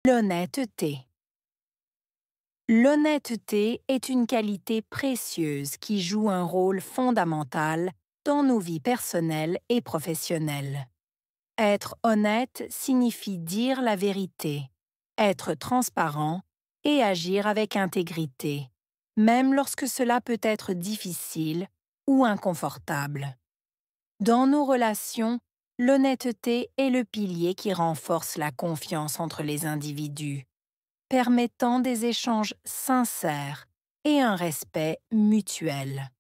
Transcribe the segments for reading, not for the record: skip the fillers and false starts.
L'honnêteté. L'honnêteté est une qualité précieuse qui joue un rôle fondamental dans nos vies personnelles et professionnelles. Être honnête signifie dire la vérité, être transparent et agir avec intégrité, même lorsque cela peut être difficile ou inconfortable. Dans nos relations, l'honnêteté est le pilier qui renforce la confiance entre les individus, permettant des échanges sincères et un respect mutuel.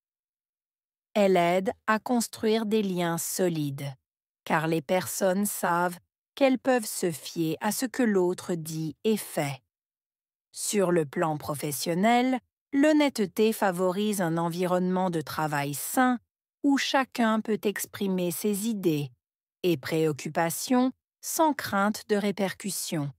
Elle aide à construire des liens solides, car les personnes savent qu'elles peuvent se fier à ce que l'autre dit et fait. Sur le plan professionnel, l'honnêteté favorise un environnement de travail sain où chacun peut exprimer ses idées et préoccupations sans crainte de répercussions.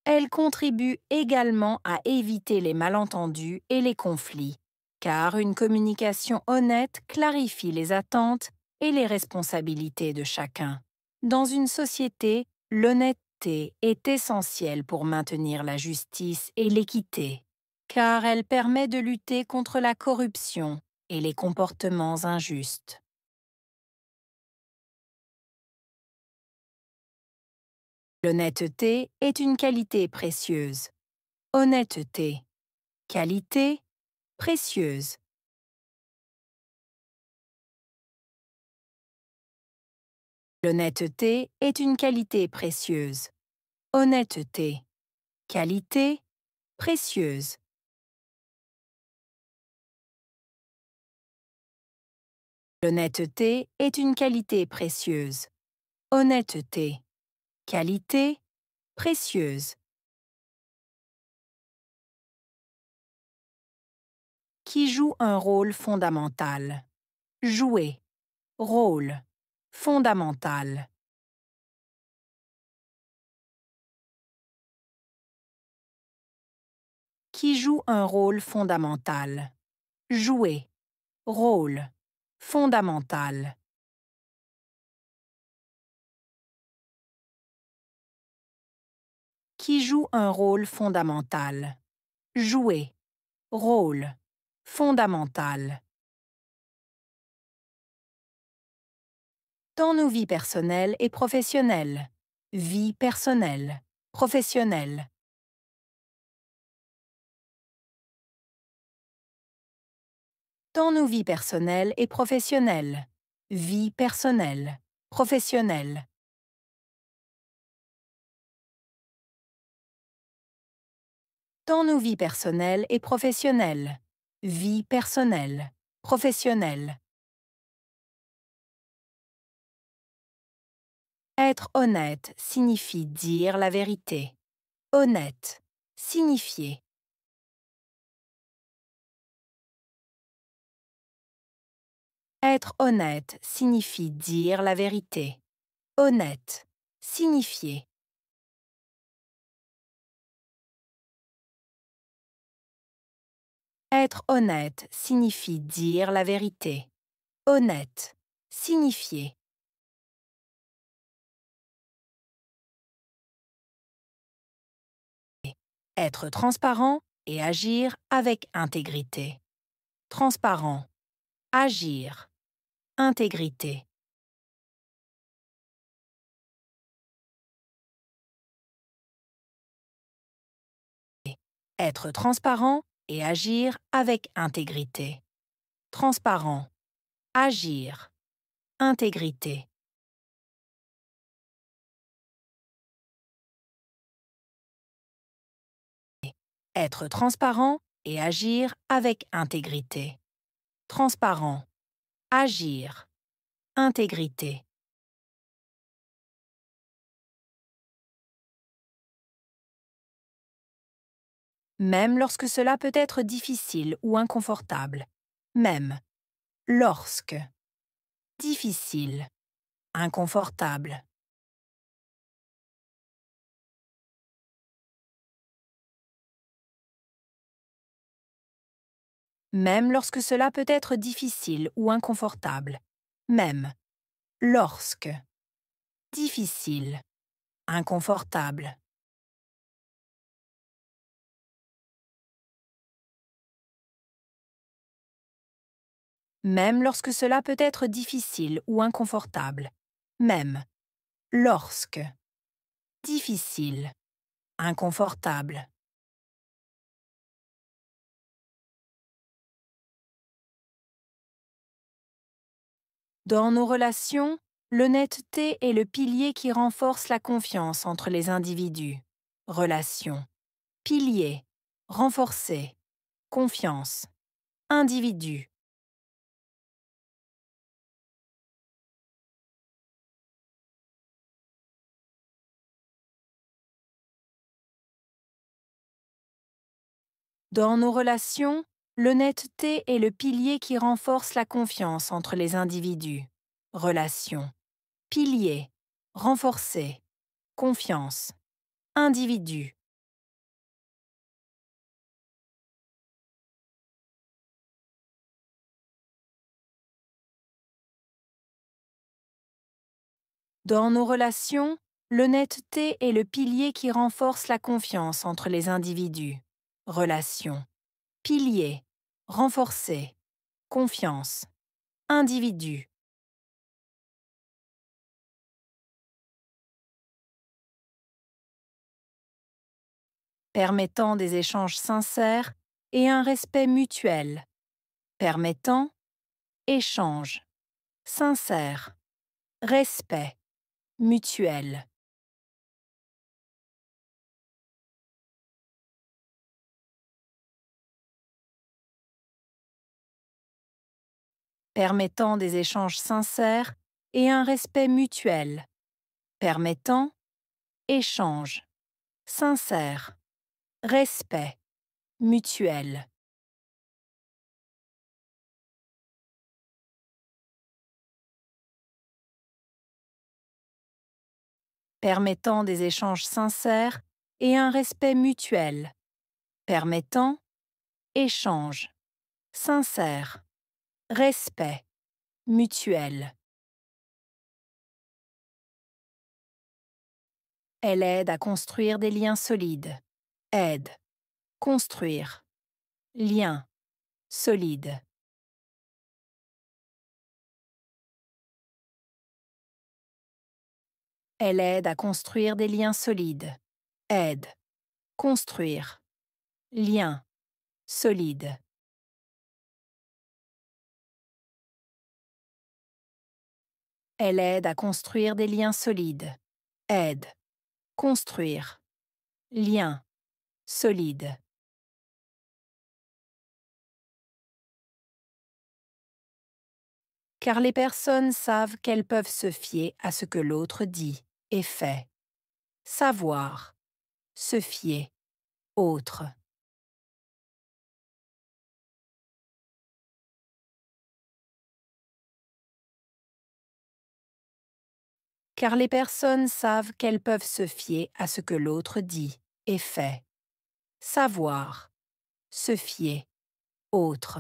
Elle contribue également à éviter les malentendus et les conflits, car une communication honnête clarifie les attentes et les responsabilités de chacun. Dans une société, l'honnêteté est essentielle pour maintenir la justice et l'équité, car elle permet de lutter contre la corruption et les comportements injustes. L'honnêteté est une qualité précieuse. Honnêteté, qualité, précieuse. L'honnêteté est une qualité précieuse. Honnêteté, qualité, précieuse. L'honnêteté est une qualité précieuse. Honnêteté, qualité, précieuse. Qui joue un rôle fondamental. Jouer, rôle, fondamental. Qui joue un rôle fondamental. Jouer, rôle, fondamental. Qui joue un rôle fondamental. Jouer, rôle, fondamental. Dans nos vies personnelles et professionnelles. Vie personnelle, professionnelle. Dans nos vies personnelles et professionnelles. Vie personnelle, professionnelle. Dans nos vies personnelles et professionnelles. Vie personnelle, professionnelle. Être honnête signifie dire la vérité. Honnête, signifier. Être honnête signifie dire la vérité. Honnête, signifier. Être honnête signifie dire la vérité. Honnête, signifier. Être transparent et agir avec intégrité. Transparent, agir, intégrité. Être transparent et agir avec intégrité. Transparent, agir, intégrité. Être transparent et agir avec intégrité. Transparent, agir, intégrité. Même lorsque cela peut être difficile ou inconfortable. Même, lorsque. Difficile, inconfortable. Même lorsque cela peut être difficile ou inconfortable. Même, lorsque. Difficile, inconfortable. même lorsque cela peut être difficile ou inconfortable. Même, lorsque, difficile, inconfortable. Dans nos relations, l'honnêteté est le pilier qui renforce la confiance entre les individus. Relation. Pilier. Renforcer. Confiance. Individu. Dans nos relations, l'honnêteté est le pilier qui renforce la confiance entre les individus. Relation. Pilier. Renforcer. Confiance. Individu. Dans nos relations, l'honnêteté est le pilier qui renforce la confiance entre les individus. Relation. Pilier. Renforcer. Confiance. Individu. Permettant des échanges sincères et un respect mutuel. Permettant, échange, sincère, respect, mutuel. Permettant des échanges sincères et un respect mutuel. Permettant, échange, sincère, respect, mutuel. Permettant des échanges sincères et un respect mutuel. Permettant, échange, sincère, respect, mutuel. Elle aide à construire des liens solides. Aide, construire, lien, solide. Elle aide à construire des liens solides. Aide, construire, lien, solide. Elle aide à construire des liens solides. Aide, construire, lien, solide. Car les personnes savent qu'elles peuvent se fier à ce que l'autre dit et fait. Savoir, se fier, autre. Car les personnes savent qu'elles peuvent se fier à ce que l'autre dit et fait. Savoir, se fier, autre.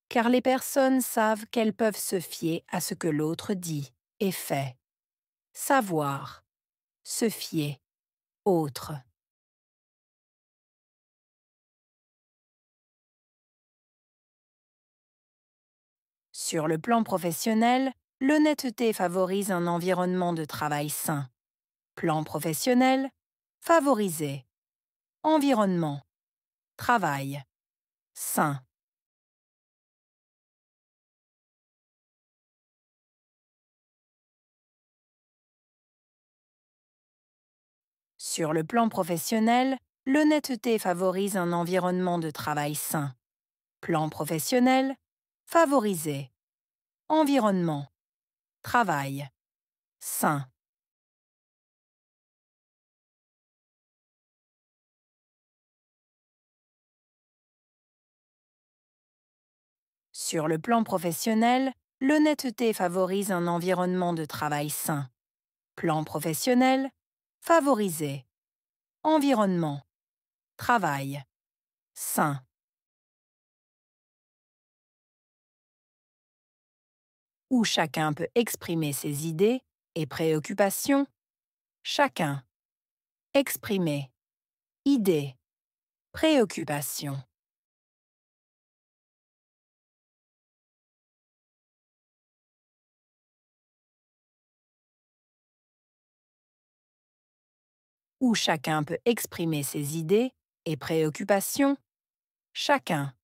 Car les personnes savent qu'elles peuvent se fier à ce que l'autre dit et fait. Savoir, se fier, autre. Sur le plan professionnel, l'honnêteté favorise un environnement de travail sain. Plan professionnel, favoriser. Environnement, travail, sain. Sur le plan professionnel, l'honnêteté favorise un environnement de travail sain. Plan professionnel, favoriser. Environnement, travail, sain. Sur le plan professionnel, l'honnêteté favorise un environnement de travail sain. Plan professionnel, favoriser. Environnement, travail, sain. Où chacun peut exprimer ses idées et préoccupations, chacun, exprimer, idée, préoccupation. Où chacun peut exprimer ses idées et préoccupations, chacun,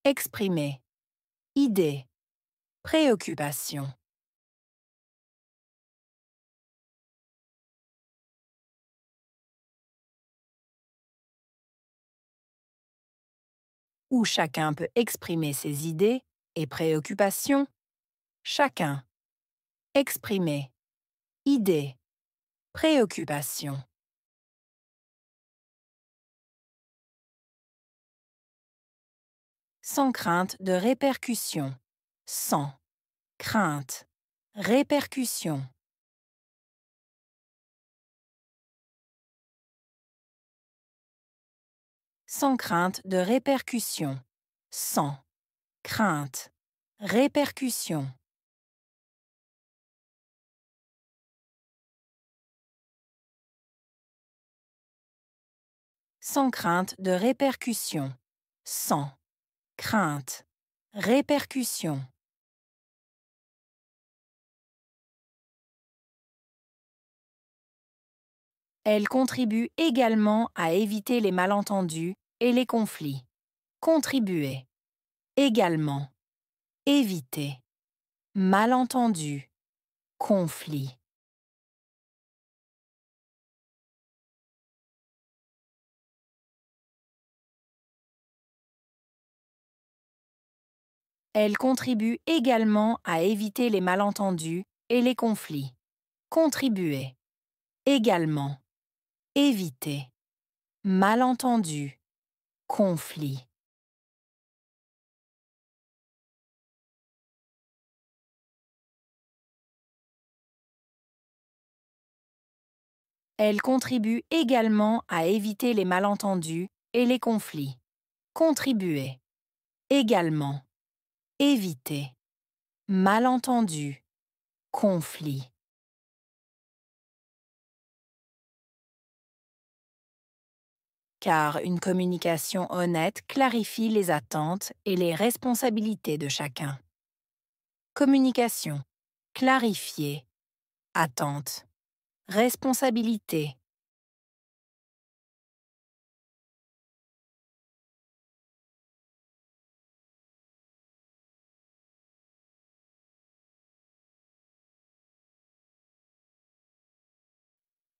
exprimer, idée, préoccupation. Où chacun peut exprimer ses idées et préoccupations, chacun, exprimer, idée, préoccupation. Sans crainte de répercussions, sans crainte, répercussion. Sans crainte de répercussions, sans crainte, répercussion. Sans crainte de répercussions, sans crainte, répercussion. Elle contribue également à éviter les malentendus et les conflits. Contribuer. Également. Éviter. Malentendu. Conflit. Elle contribue également à éviter les malentendus et les conflits. Contribuer. Également. Éviter. Malentendu. Conflit. Elle contribue également à éviter les malentendus et les conflits. Contribuer. Également. Éviter. Malentendu. Conflit. Car une communication honnête clarifie les attentes et les responsabilités de chacun. Communication. Clarifier. Attente. Responsabilité.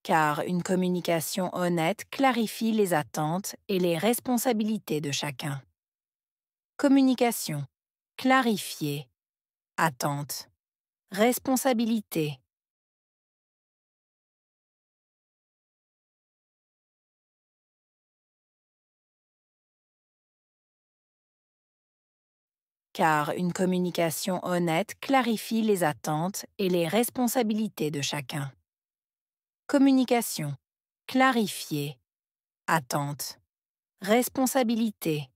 Car une communication honnête clarifie les attentes et les responsabilités de chacun. Communication. Clarifier. Attente. Responsabilité. Car une communication honnête clarifie les attentes et les responsabilités de chacun. Communication. Clarifier. Attente. Responsabilité.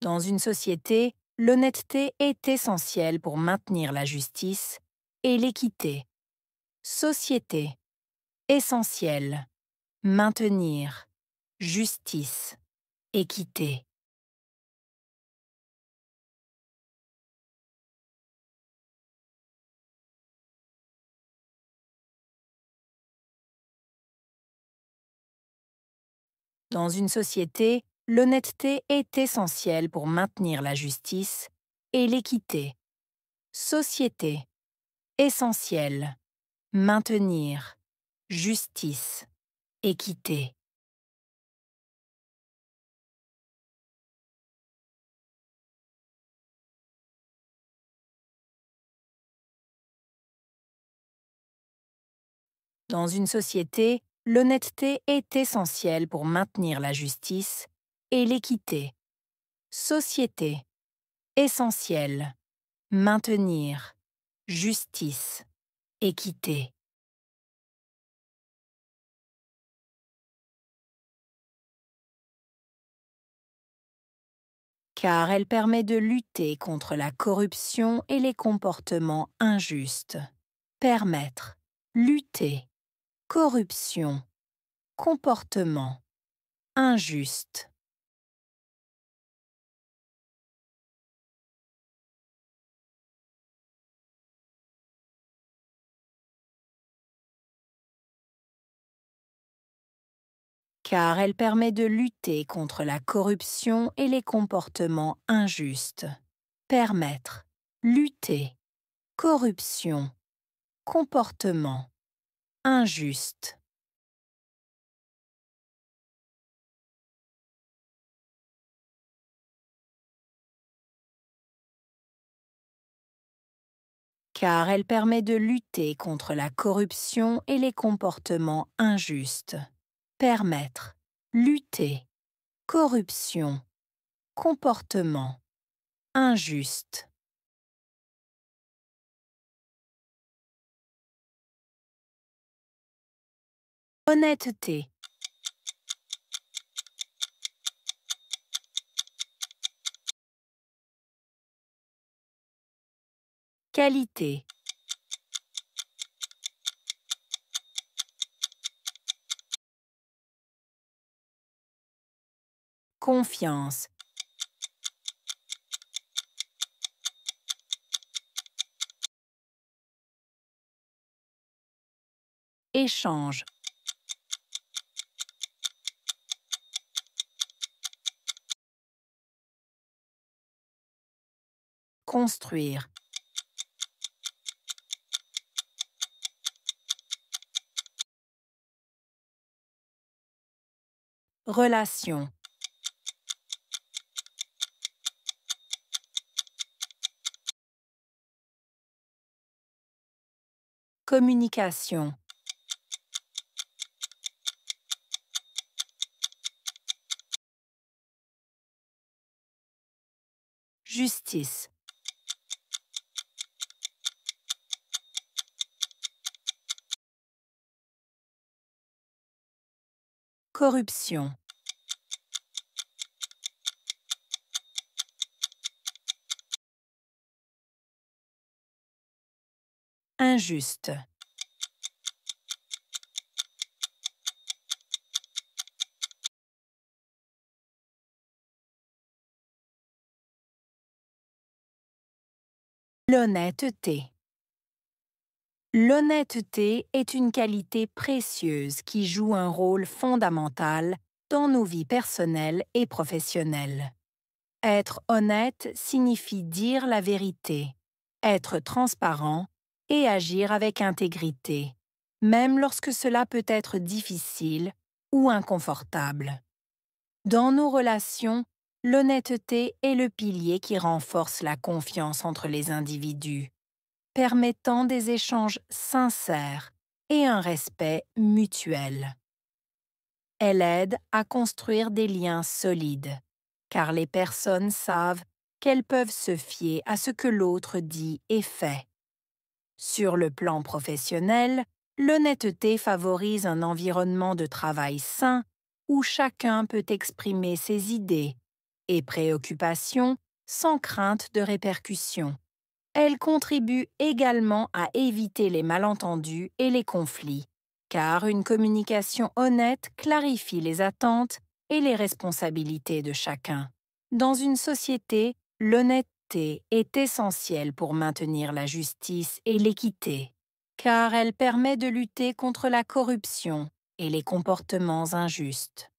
Dans une société, l'honnêteté est essentielle pour maintenir la justice et l'équité. Société. Essentielle. Maintenir. Justice. Équité. Dans une société, l'honnêteté est essentielle pour maintenir la justice et l'équité. Société. Essentielle. Maintenir. Justice. Équité. Dans une société, l'honnêteté est essentielle pour maintenir la justice et l'équité. Société. Essentielle. Maintenir. Justice. Équité. car elle permet de lutter contre la corruption et les comportements injustes. Permettre, lutter, corruption, comportement, injuste. Car elle permet de lutter contre la corruption et les comportements injustes. Permettre, lutter, corruption, comportement, injuste. Car elle permet de lutter contre la corruption et les comportements injustes. Permettre, lutter, corruption, comportement, injuste. Honnêteté, qualité, confiance, échange, construire, relation, communication, justice, corruption, injuste, l'honnêteté. L'honnêteté est une qualité précieuse qui joue un rôle fondamental dans nos vies personnelles et professionnelles. Être honnête signifie dire la vérité, être transparent et agir avec intégrité, même lorsque cela peut être difficile ou inconfortable. Dans nos relations, l'honnêteté est le pilier qui renforce la confiance entre les individus, permettant des échanges sincères et un respect mutuel. Elle aide à construire des liens solides, car les personnes savent qu'elles peuvent se fier à ce que l'autre dit et fait. Sur le plan professionnel, l'honnêteté favorise un environnement de travail sain où chacun peut exprimer ses idées et préoccupations sans crainte de répercussions. Elle contribue également à éviter les malentendus et les conflits, car une communication honnête clarifie les attentes et les responsabilités de chacun. Dans une société, l'honnêteté est essentielle pour maintenir la justice et l'équité, car elle permet de lutter contre la corruption et les comportements injustes.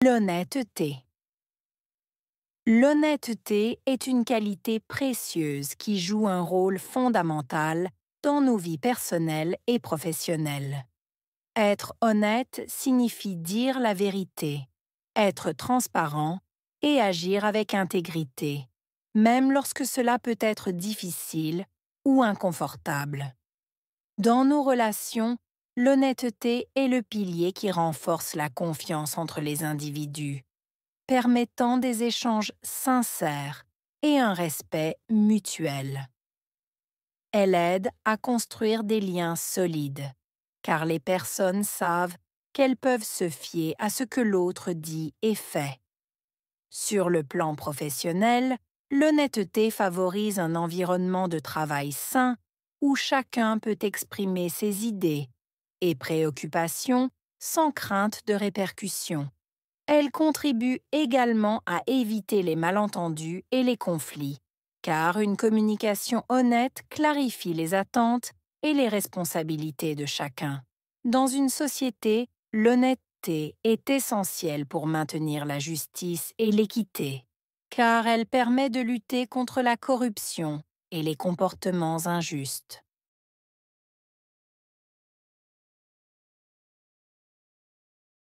L'honnêteté. L'honnêteté est une qualité précieuse qui joue un rôle fondamental dans nos vies personnelles et professionnelles. Être honnête signifie dire la vérité, être transparent et agir avec intégrité, même lorsque cela peut être difficile ou inconfortable. Dans nos relations, l'honnêteté est le pilier qui renforce la confiance entre les individus, permettant des échanges sincères et un respect mutuel. Elle aide à construire des liens solides, car les personnes savent qu'elles peuvent se fier à ce que l'autre dit et fait. Sur le plan professionnel, l'honnêteté favorise un environnement de travail sain où chacun peut exprimer ses idées et préoccupations sans crainte de répercussions. Elle contribue également à éviter les malentendus et les conflits, car une communication honnête clarifie les attentes et les responsabilités de chacun. Dans une société, l'honnêteté est essentielle pour maintenir la justice et l'équité, car elle permet de lutter contre la corruption et les comportements injustes.